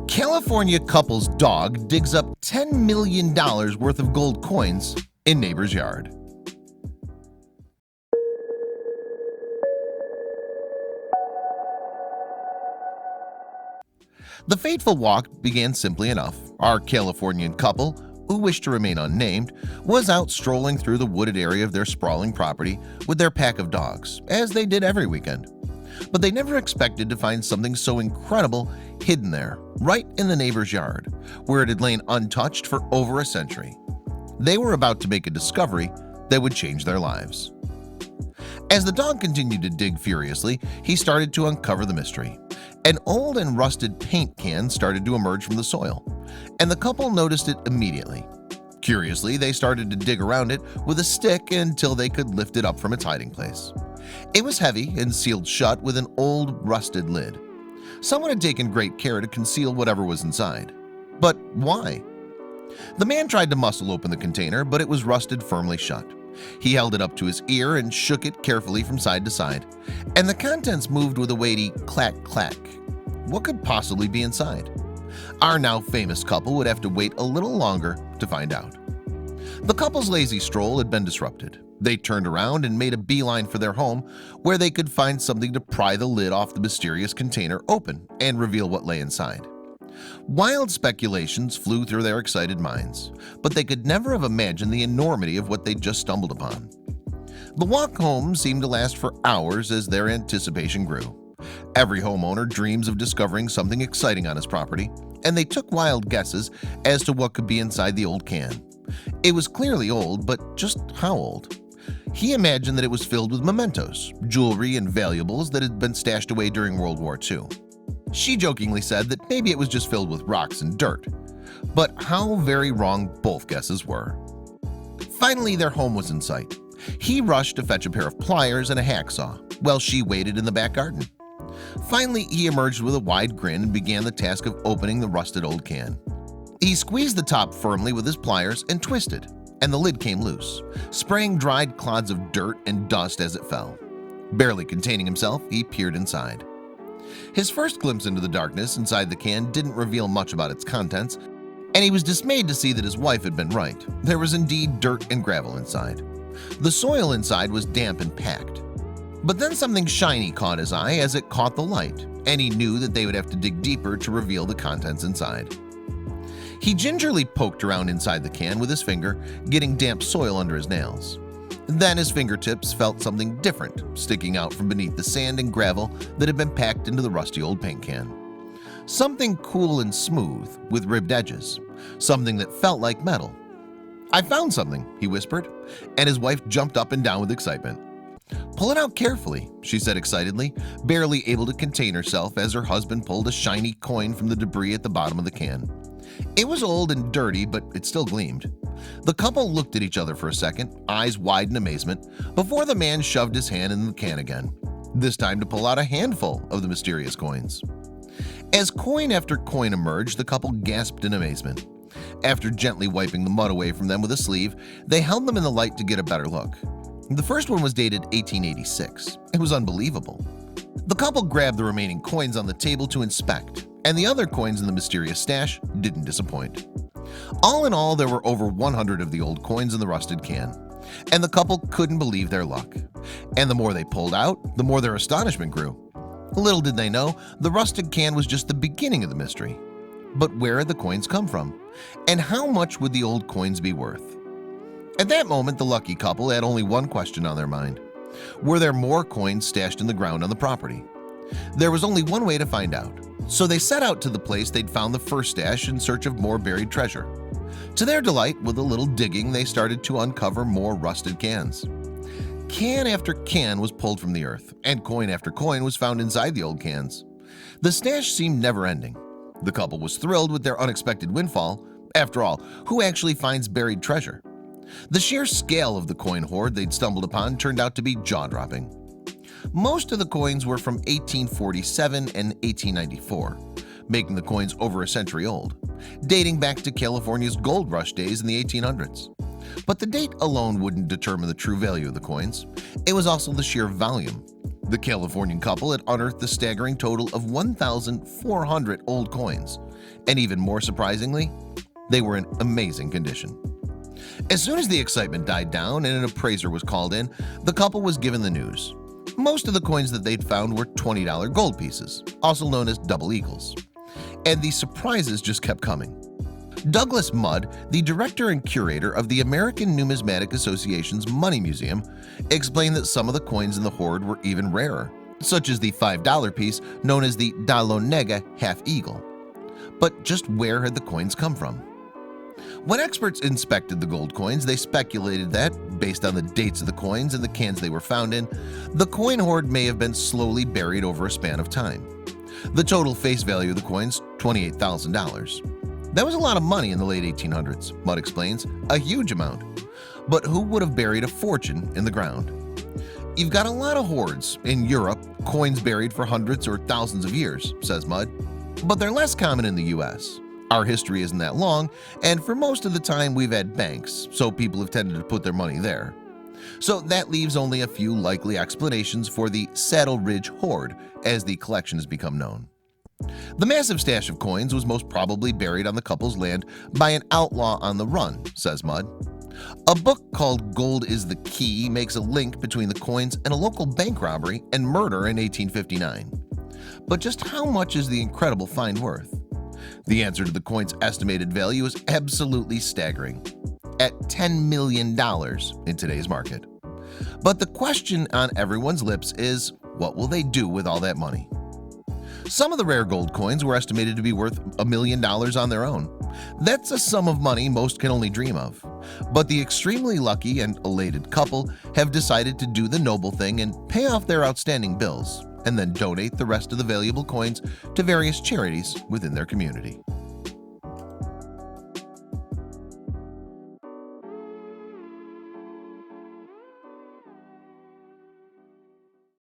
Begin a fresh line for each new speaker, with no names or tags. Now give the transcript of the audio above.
California couple's dog digs up $10 million worth of gold coins in neighbor's yard. The fateful walk began simply enough. Our Californian couple, who wished to remain unnamed, was out strolling through the wooded area of their sprawling property with their pack of dogs, as they did every weekend. But they never expected to find something so incredible hidden there, right in the neighbor's yard, where it had lain untouched for over a century. They were about to make a discovery that would change their lives. As the dog continued to dig furiously, he started to uncover the mystery. An old and rusted paint can started to emerge from the soil, and the couple noticed it immediately. Curiously, they started to dig around it with a stick until they could lift it up from its hiding place. It was heavy and sealed shut with an old rusted lid. Someone had taken great care to conceal whatever was inside. But why? The man tried to muscle open the container, but it was rusted firmly shut. He held it up to his ear and shook it carefully from side to side, and the contents moved with a weighty clack clack. What could possibly be inside? Our now famous couple would have to wait a little longer to find out. The couple's lazy stroll had been disrupted. They turned around and made a beeline for their home, where they could find something to pry the lid off the mysterious container open and reveal what lay inside. Wild speculations flew through their excited minds, but they could never have imagined the enormity of what they'd just stumbled upon. The walk home seemed to last for hours as their anticipation grew. Every homeowner dreams of discovering something exciting on his property, and they took wild guesses as to what could be inside the old can. It was clearly old, but just how old? He imagined that it was filled with mementos, jewelry, and valuables that had been stashed away during World War II. She jokingly said that maybe it was just filled with rocks and dirt. But how very wrong both guesses were. Finally, their home was in sight. He rushed to fetch a pair of pliers and a hacksaw, while she waited in the back garden. Finally, he emerged with a wide grin and began the task of opening the rusted old can. He squeezed the top firmly with his pliers and twisted, and the lid came loose, spraying dried clods of dirt and dust as it fell. Barely containing himself, he peered inside. His first glimpse into the darkness inside the can didn't reveal much about its contents, and he was dismayed to see that his wife had been right. There was indeed dirt and gravel inside. The soil inside was damp and packed. But then something shiny caught his eye as it caught the light, and he knew that they would have to dig deeper to reveal the contents inside. He gingerly poked around inside the can with his finger, getting damp soil under his nails. Then his fingertips felt something different sticking out from beneath the sand and gravel that had been packed into the rusty old paint can. Something cool and smooth with ribbed edges, something that felt like metal. "I found something," he whispered, and his wife jumped up and down with excitement. "Pull it out carefully," she said excitedly, barely able to contain herself as her husband pulled a shiny coin from the debris at the bottom of the can. It was old and dirty, but it still gleamed. The couple looked at each other for a second, eyes wide in amazement, before the man shoved his hand in the can again, this time to pull out a handful of the mysterious coins. As coin after coin emerged, the couple gasped in amazement. After gently wiping the mud away from them with a sleeve, they held them in the light to get a better look. The first one was dated 1886. It was unbelievable. The couple grabbed the remaining coins on the table to inspect, and the other coins in the mysterious stash didn't disappoint. All in all, there were over 100 of the old coins in the rusted can, and the couple couldn't believe their luck. And the more they pulled out, the more their astonishment grew. Little did they know, the rusted can was just the beginning of the mystery. But where had the coins come from? And how much would the old coins be worth? At that moment, the lucky couple had only one question on their mind. Were there more coins stashed in the ground on the property? There was only one way to find out, so they set out to the place they'd found the first stash in search of more buried treasure. To their delight, with a little digging, they started to uncover more rusted cans. Can after can was pulled from the earth, and coin after coin was found inside the old cans. The stash seemed never-ending. The couple was thrilled with their unexpected windfall. After all, who actually finds buried treasure? The sheer scale of the coin hoard they'd stumbled upon turned out to be jaw-dropping. Most of the coins were from 1847 and 1894, making the coins over a century old, dating back to California's gold rush days in the 1800s. But the date alone wouldn't determine the true value of the coins. It was also the sheer volume. The Californian couple had unearthed the staggering total of 1,400 old coins, and even more surprisingly, they were in amazing condition. As soon as the excitement died down and an appraiser was called in, the couple was given the news. Most of the coins that they'd found were $20 gold pieces, also known as double eagles. And the surprises just kept coming. Douglas Mudd, the director and curator of the American Numismatic Association's Money Museum, explained that some of the coins in the hoard were even rarer, such as the $5 piece known as the Dalonega half eagle. But just where had the coins come from? When experts inspected the gold coins, they speculated that, based on the dates of the coins and the cans they were found in, the coin hoard may have been slowly buried over a span of time. The total face value of the coins, $28,000. That was a lot of money in the late 1800s, Mudd explains, a huge amount. But who would have buried a fortune in the ground? You've got a lot of hoards in Europe, coins buried for hundreds or thousands of years, says Mudd, but they're less common in the US. Our history isn't that long, and for most of the time we've had banks, so people have tended to put their money there. So that leaves only a few likely explanations for the Saddle Ridge hoard, as the collection has become known. The massive stash of coins was most probably buried on the couple's land by an outlaw on the run, says Mudd. A book called Gold is the Key makes a link between the coins and a local bank robbery and murder in 1859. But just how much is the incredible find worth? The answer to the coin's estimated value is absolutely staggering, at $10 million in today's market. But the question on everyone's lips is, what will they do with all that money? Some of the rare gold coins were estimated to be worth $1 million on their own. That's a sum of money most can only dream of. But the extremely lucky and elated couple have decided to do the noble thing and pay off their outstanding bills, and then donate the rest of the valuable coins to various charities within their community.